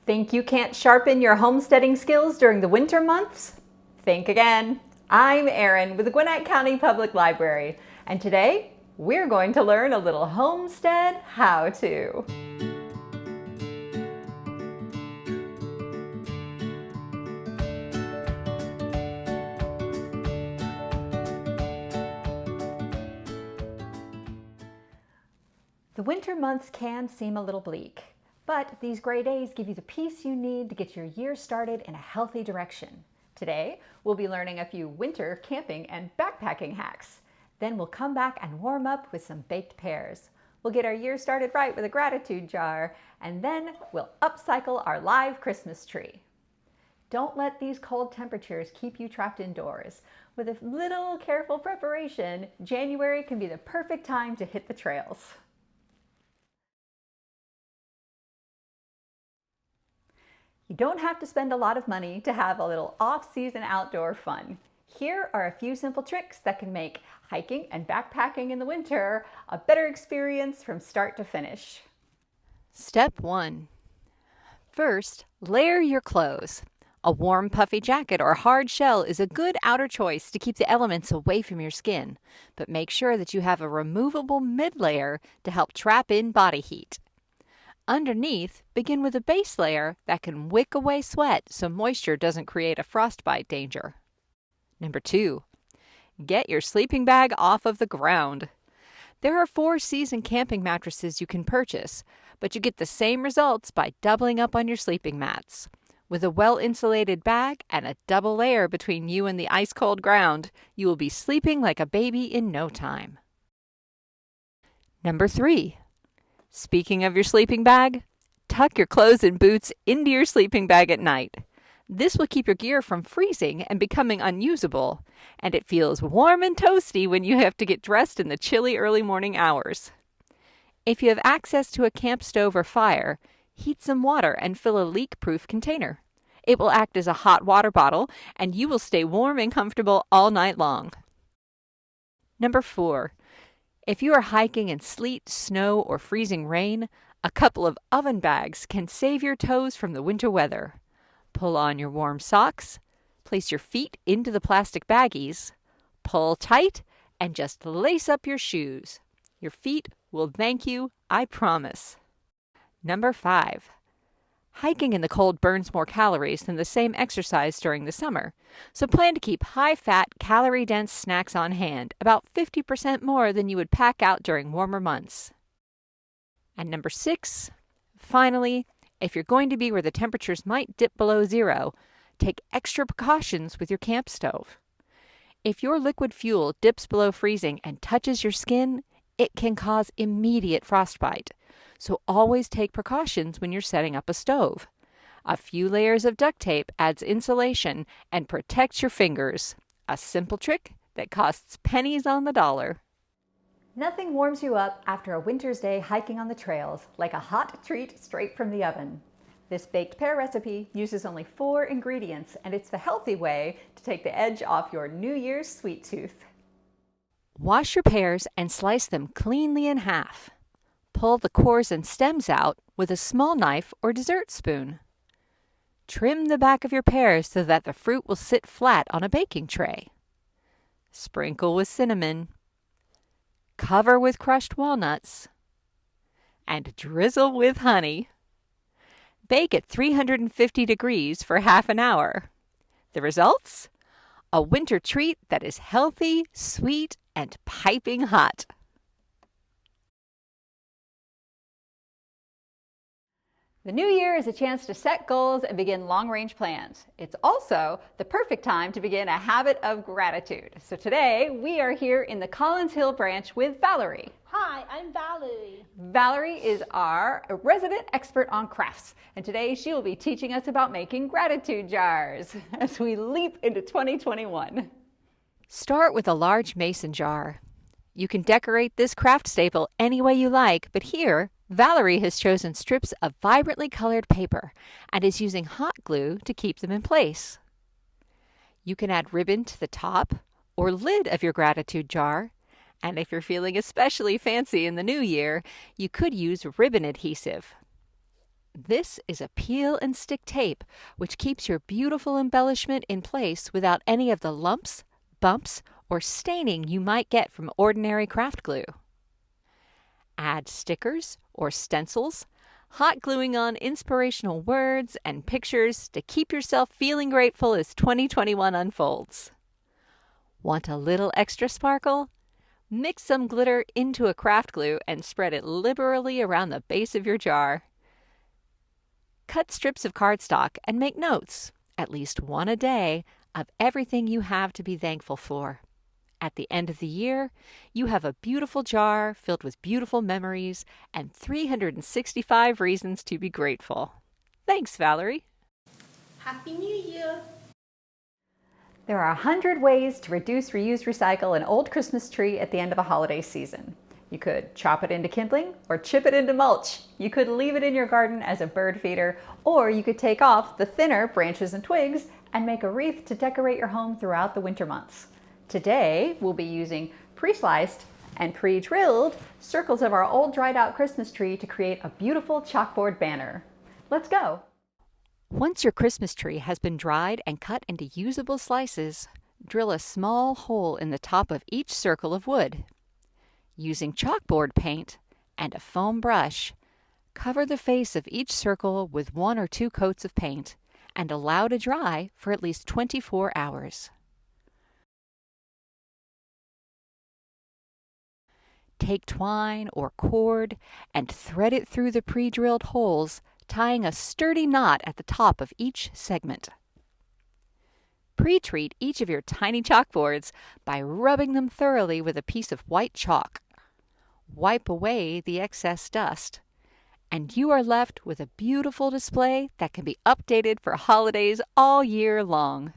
Think you can't sharpen your homesteading skills during the winter months? Think again. I'm Erin with the Gwinnett County Public Library, and today we're going to learn a little Homestead How-To. The winter months can seem a little bleak, but these gray days give you the peace you need to get your year started in a healthy direction. Today, we'll be learning a few winter camping and backpacking hacks. Then we'll come back and warm up with some baked pears. We'll get our year started right with a gratitude jar, and then we'll upcycle our live Christmas tree. Don't let these cold temperatures keep you trapped indoors. With a little careful preparation, January can be the perfect time to hit the trails. You don't have to spend a lot of money to have a little off-season outdoor fun. Here are a few simple tricks that can make hiking and backpacking in the winter a better experience from start to finish. Step 1. First, layer your clothes. A warm, puffy jacket or hard shell is a good outer choice to keep the elements away from your skin, but make sure that you have a removable mid-layer to help trap in body heat. Underneath, begin with a base layer that can wick away sweat so moisture doesn't create a frostbite danger. Number 2. Get your sleeping bag off of the ground. There are 4 season camping mattresses you can purchase, but you get the same results by doubling up on your sleeping mats. With a well-insulated bag and a double layer between you and the ice-cold ground, you will be sleeping like a baby in no time. Number 3. Speaking of your sleeping bag, tuck your clothes and boots into your sleeping bag at night. This will keep your gear from freezing and becoming unusable, and it feels warm and toasty when you have to get dressed in the chilly early morning hours. If you have access to a camp stove or fire, heat some water and fill a leak-proof container. It will act as a hot water bottle, and you will stay warm and comfortable all night long. Number 4. If you are hiking in sleet, snow, or freezing rain, a couple of oven bags can save your toes from the winter weather. Pull on your warm socks, place your feet into the plastic baggies, pull tight, and just lace up your shoes. Your feet will thank you, I promise. Number 5. Hiking in the cold burns more calories than the same exercise during the summer, so plan to keep high-fat, calorie-dense snacks on hand, about 50% more than you would pack out during warmer months. And number 6, finally, if you're going to be where the temperatures might dip below zero, take extra precautions with your camp stove. If your liquid fuel dips below freezing and touches your skin, it can cause immediate frostbite. So always take precautions when you're setting up a stove. A few layers of duct tape adds insulation and protects your fingers. A simple trick that costs pennies on the dollar. Nothing warms you up after a winter's day hiking on the trails like a hot treat straight from the oven. This baked pear recipe uses only 4 ingredients, and it's the healthy way to take the edge off your New Year's sweet tooth. Wash your pears and slice them cleanly in half. Pull the cores and stems out with a small knife or dessert spoon. Trim the back of your pears so that the fruit will sit flat on a baking tray. Sprinkle with cinnamon. Cover with crushed walnuts. And drizzle with honey. Bake at 350 degrees for half an hour. The results? A winter treat that is healthy, sweet, and piping hot. The new year is a chance to set goals and begin long-range plans. It's also the perfect time to begin a habit of gratitude. So today, we are here in the Collins Hill branch with Valerie. Hi, I'm Valerie. Valerie is our resident expert on crafts, and today she will be teaching us about making gratitude jars as we leap into 2021. Start with a large mason jar. You can decorate this craft staple any way you like, but here, Valerie has chosen strips of vibrantly colored paper and is using hot glue to keep them in place. You can add ribbon to the top or lid of your gratitude jar, and if you're feeling especially fancy in the new year, you could use ribbon adhesive. This is a peel and stick tape, which keeps your beautiful embellishment in place without any of the lumps, bumps, or staining you might get from ordinary craft glue. Add stickers or stencils, hot gluing on inspirational words and pictures to keep yourself feeling grateful as 2021 unfolds. Want a little extra sparkle? Mix some glitter into a craft glue and spread it liberally around the base of your jar. Cut strips of cardstock and make notes, at least one a day, of everything you have to be thankful for. At the end of the year, you have a beautiful jar filled with beautiful memories and 365 reasons to be grateful. Thanks, Valerie. Happy New Year! There are 100 ways to reduce, reuse, recycle an old Christmas tree at the end of a holiday season. You could chop it into kindling or chip it into mulch. You could leave it in your garden as a bird feeder, or you could take off the thinner branches and twigs and make a wreath to decorate your home throughout the winter months. Today, we'll be using pre-sliced and pre-drilled circles of our old dried out Christmas tree to create a beautiful chalkboard banner. Let's go! Once your Christmas tree has been dried and cut into usable slices, drill a small hole in the top of each circle of wood. Using chalkboard paint and a foam brush, cover the face of each circle with 1 or 2 coats of paint and allow to dry for at least 24 hours. Take twine or cord and thread it through the pre-drilled holes, tying a sturdy knot at the top of each segment. Pre-treat each of your tiny chalkboards by rubbing them thoroughly with a piece of white chalk. Wipe away the excess dust, and you are left with a beautiful display that can be updated for holidays all year long.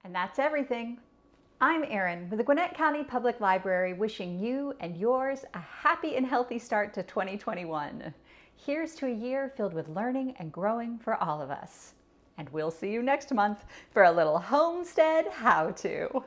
And that's everything. I'm Erin with the Gwinnett County Public Library, wishing you and yours a happy and healthy start to 2021. Here's to a year filled with learning and growing for all of us. And we'll see you next month for a little Homestead How-To.